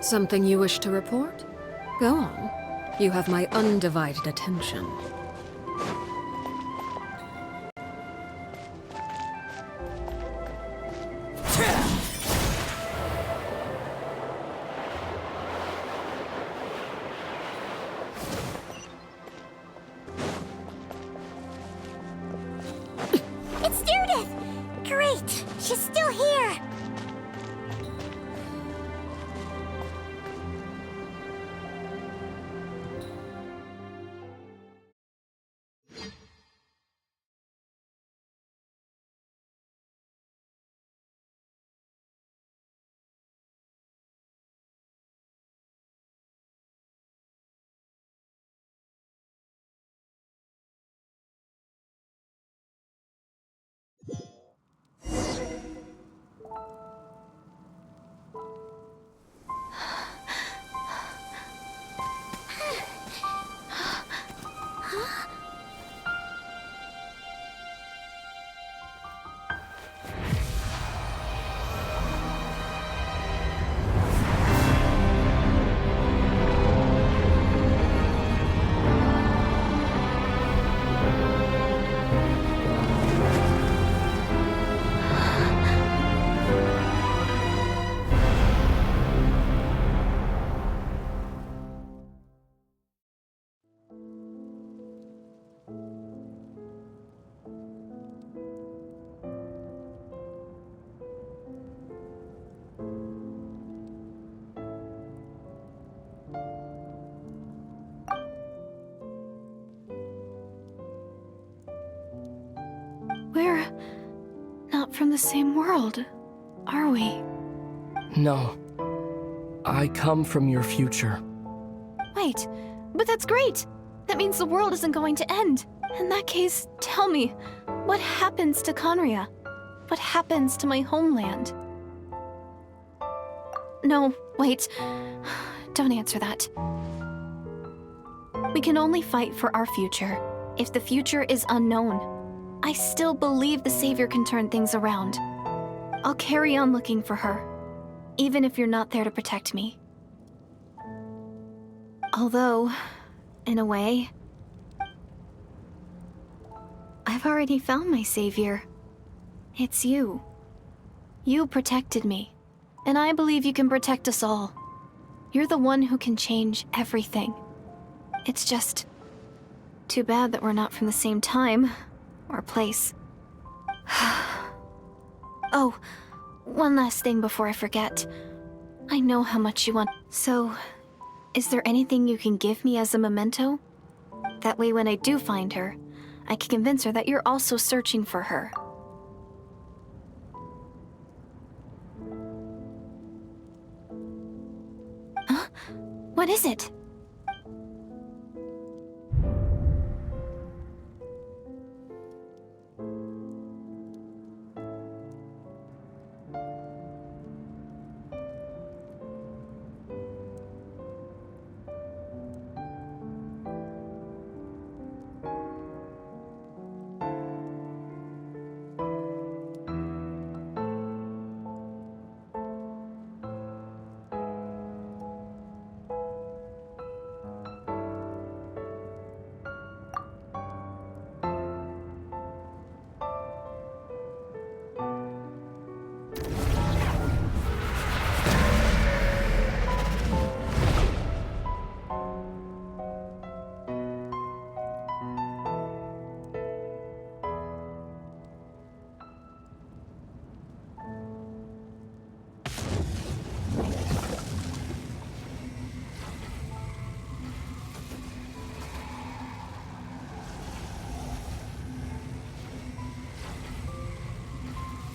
Something you wish to report? Go on. You have my undivided attention. It's Judith! Great! She's still here! We're not from the same world, are we? No. I come from your future. Wait, but that's great! That means the world isn't going to end. In that case, tell me, what happens to Conria? What happens to my homeland? No, wait. Don't answer that. We can only fight for our future. If the future is unknown, I still believe the Savior can turn things around. I'll carry on looking for her, even if you're not there to protect me. Although, in a way, I've already found my Savior. It's you. You protected me, and I believe you can protect us all. You're the one who can change everything. It's just too bad that we're not from the same time or place. Oh, one last thing before I forget. I know how much you want. So, is there anything you can give me as a memento? That way when I do find her, I can convince her that you're also searching for her. Huh? What is it?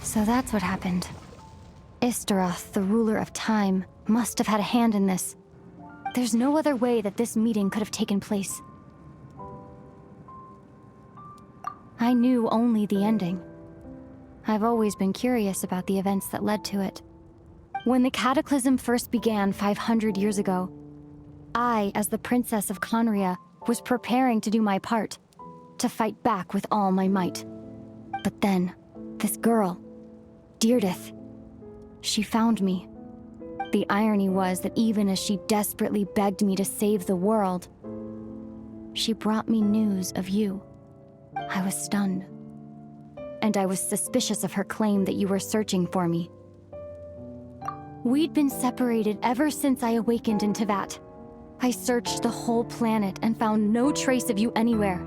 So that's what happened. Istaroth, the ruler of time, must have had a hand in this. There's no other way that this meeting could have taken place. I knew only the ending. I've always been curious about the events that led to it. When the cataclysm first began 500 years ago, I, as the Princess of Conria, was preparing to do my part, to fight back with all my might. But then, this girl, Deirdith, she found me. The irony was that even as she desperately begged me to save the world, she brought me news of you. I was stunned. And I was suspicious of her claim that you were searching for me. We'd been separated ever since I awakened in Teyvat. I searched the whole planet and found no trace of you anywhere.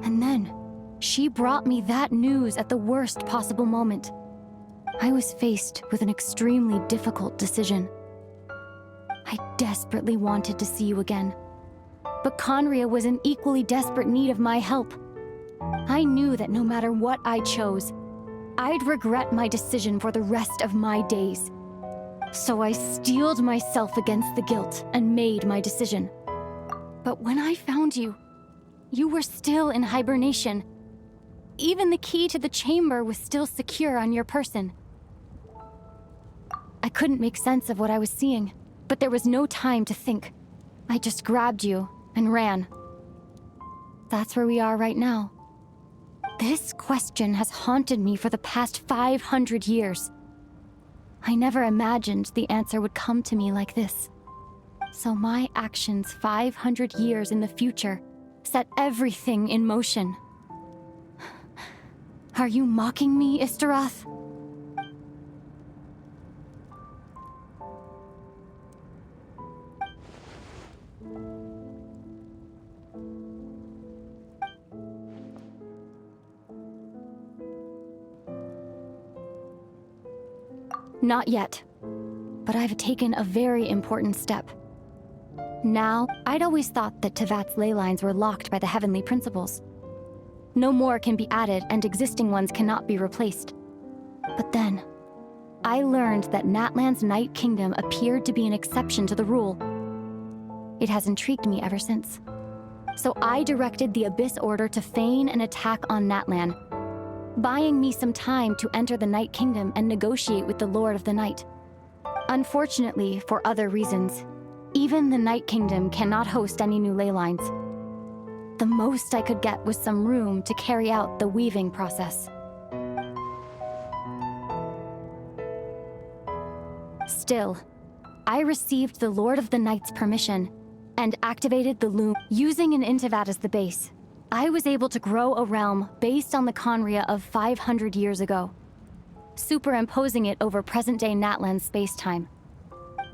And then, she brought me that news at the worst possible moment. I was faced with an extremely difficult decision. I desperately wanted to see you again. But Conria was in equally desperate need of my help. I knew that no matter what I chose, I'd regret my decision for the rest of my days. So I steeled myself against the guilt and made my decision. But when I found you, you were still in hibernation. Even the key to the chamber was still secure on your person. I couldn't make sense of what I was seeing, but there was no time to think. I just grabbed you and ran. That's where we are right now. This question has haunted me for the past 500 years. I never imagined the answer would come to me like this. So my actions 500 years in the future set everything in motion. Are you mocking me, Istaroth? Not yet, but I've taken a very important step. Now, I'd always thought that Teyvat's ley lines were locked by the heavenly principles. No more can be added and existing ones cannot be replaced. But then, I learned that Natlan's Night Kingdom appeared to be an exception to the rule. It has intrigued me ever since. So I directed the Abyss Order to feign an attack on Natlan, buying me some time to enter the Night Kingdom and negotiate with the Lord of the Night. Unfortunately, for other reasons, even the Night Kingdom cannot host any new ley lines. The most I could get was some room to carry out the weaving process. Still, I received the Lord of the Night's permission and activated the loom. Using an Teyvat as the base, I was able to grow a realm based on the Conria of 500 years ago, superimposing it over present-day Natlan space-time.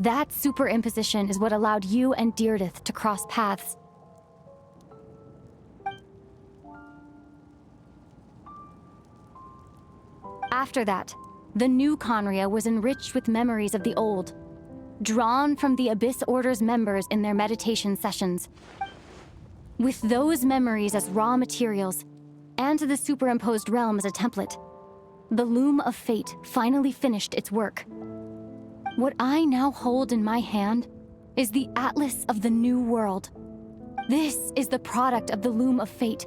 That superimposition is what allowed you and Deirdith to cross paths. After that, the new Conria was enriched with memories of the old, drawn from the Abyss Order's members in their meditation sessions. With those memories as raw materials, and the superimposed realm as a template, the Loom of Fate finally finished its work. What I now hold in my hand is the Atlas of the New World. This is the product of the Loom of Fate,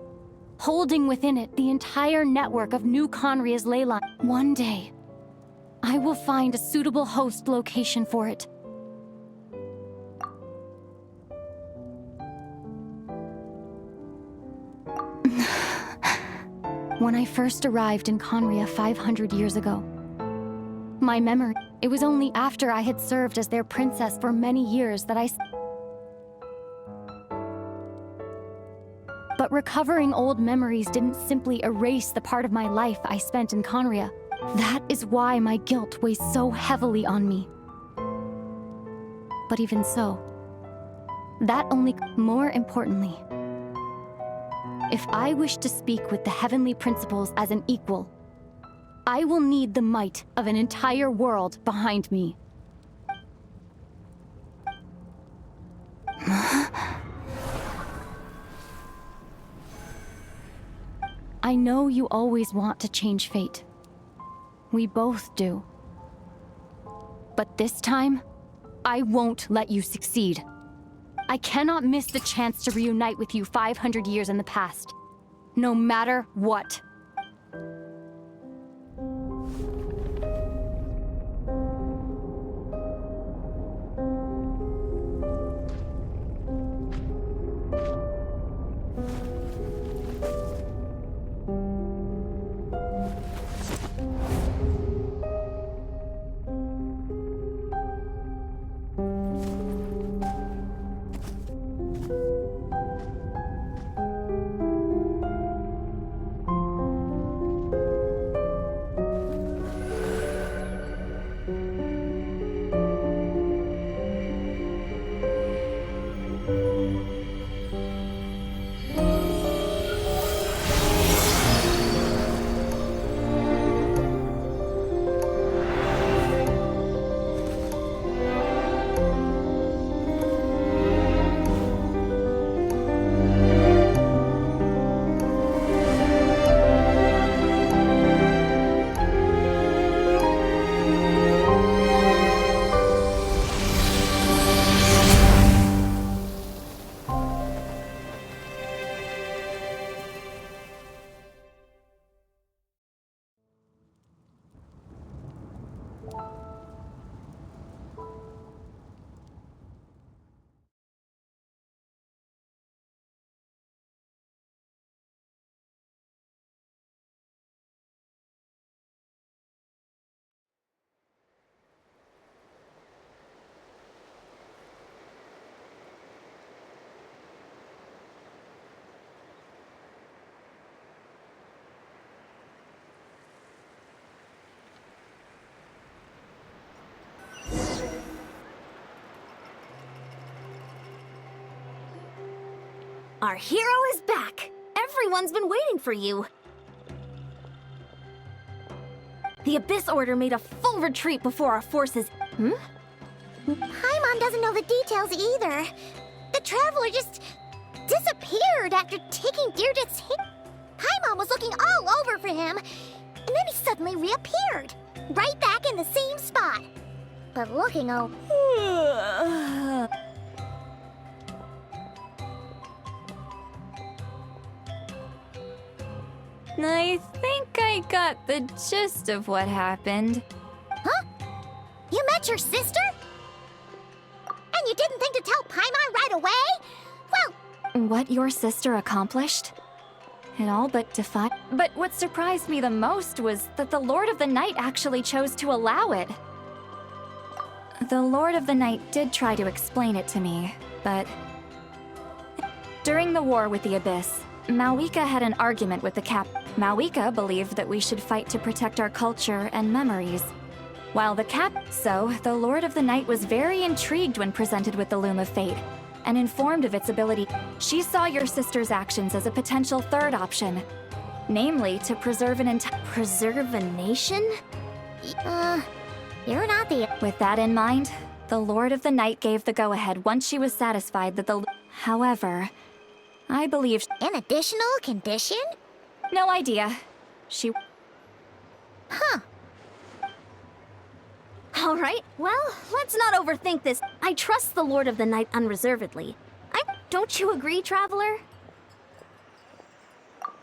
holding within it the entire network of New Conria's ley line. One day, I will find a suitable host location for it. When I first arrived in Conria 500 years ago, my memory, it was only after I had served as their princess for many years that But recovering old memories didn't simply erase the part of my life I spent in Conria. That is why my guilt weighs so heavily on me. But even so, more importantly, if I wish to speak with the heavenly principles as an equal, I will need the might of an entire world behind me. I know you always want to change fate. We both do. But this time, I won't let you succeed. I cannot miss the chance to reunite with you 500 years in the past, no matter what. Our hero is back! Everyone's been waiting for you! The Abyss Order made a full retreat before our forces... Paimon doesn't know the details either. The Traveler just... disappeared after taking Deirdre's hit. Paimon was looking all over for him, and then he suddenly reappeared. Right back in the same spot. But looking all... I think I got the gist of what happened. Huh? You met your sister? And you didn't think to tell Paimon right away? Well... What your sister accomplished? It all but defied. But what surprised me the most was that the Lord of the Night actually chose to allow it. The Lord of the Night did try to explain it to me, but... During the war with the Abyss, Malwika had an argument with the Cap. Malwika believed that we should fight to protect our culture and memories. While the the Lord of the Night was very intrigued when presented with the Loom of Fate, and informed of its ability. She saw your sister's actions as a potential third option. Namely, to preserve Preserve a nation? You're not the... With that in mind, the Lord of the Night gave the go-ahead once she was satisfied that the... However, I believe... An additional condition? No idea. She... Huh. Alright, well, let's not overthink this. I trust the Lord of the Night unreservedly. Don't you agree, Traveler?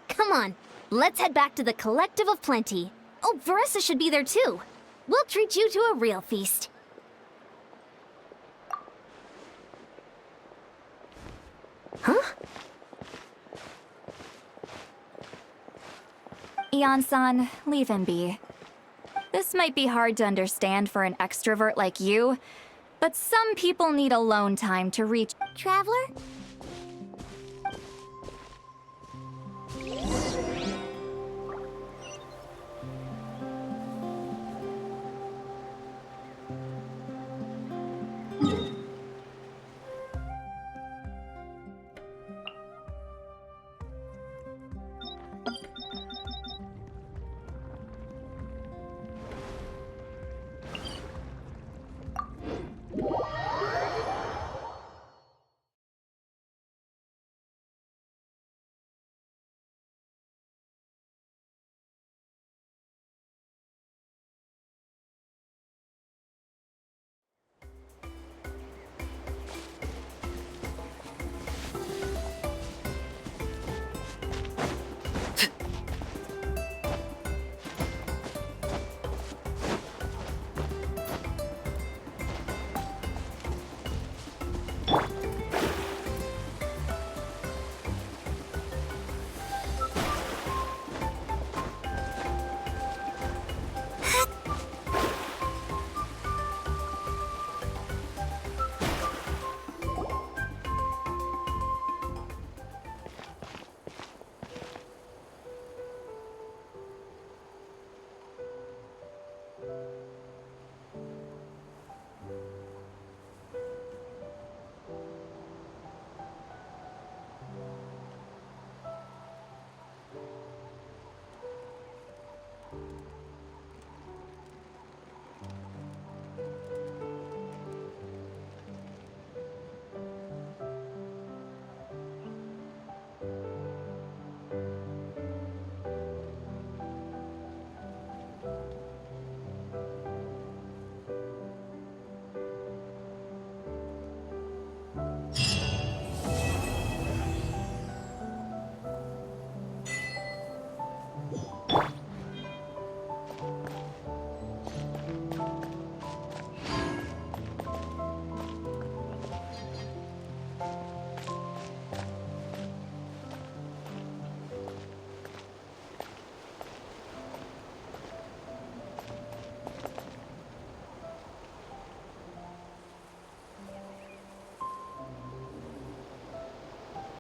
Come on, let's head back to the Collective of Plenty. Oh, Verissa should be there too. We'll treat you to a real feast. Huh? Ian-san, leave him be. This might be hard to understand for an extrovert like you, but some people need alone time to reach... Traveler?